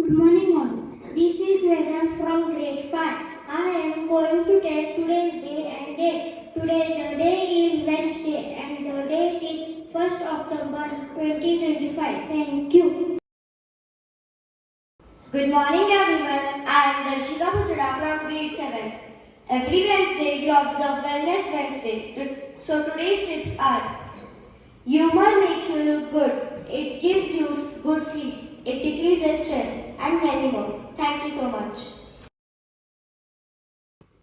Good morning all. This is Vedant from grade 5. I am going to tell today's day and date. Today the day is Wednesday and the date is 1st October 2025. Thank you. Good morning everyone. I am Darshika Putra from grade 7. Every Wednesday we observe Wellness Wednesday. So today's tips are: humor makes you look good. It gives you good sleep. It decreases stress and many more. Thank you so much.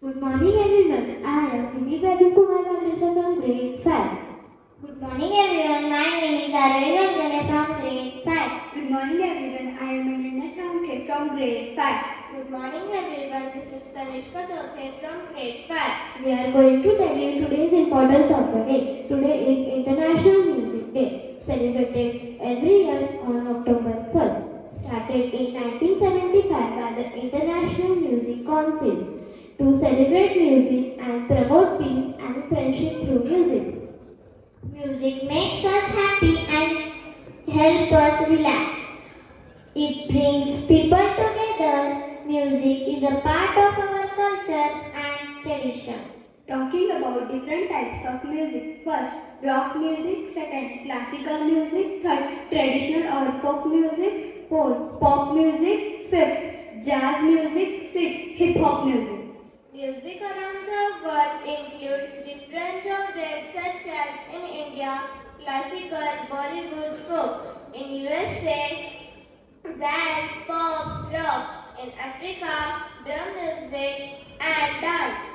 Good morning everyone. I am Vidhi Kumar from grade 5. Good morning everyone. My name is Arohi from grade 5. Good morning everyone. I am Ananya Samke from grade 5. Good morning everyone. This is Tanishka Chowthe from grade 5. We are going to tell you today's importance of the day. Today is International Music Day, celebrated every year on October 1st. Started in 1975 by the International Music Council to celebrate music and promote peace and friendship through music. Music makes us happy and help us relax. It brings people together. Music is a part of our culture and tradition. Talking about different types of music. First, rock music. Second, classical music. Third, traditional or folk music. Fourth, pop music. Fifth, jazz music. Sixth, hip hop music. Music around the world includes different genres such as in India, classical, Bollywood, folk. In USA, jazz, pop, rock. In Africa, drum music and dance.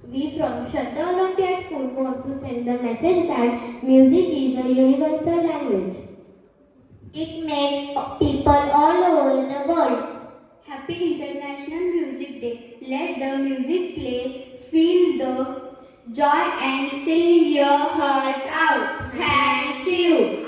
We from Shraddha Olympiad School want to send the message that music is a universal language. It makes people all over the world. Happy International Music Day. Let the music play, feel the joy and sing your heart out. Thank you.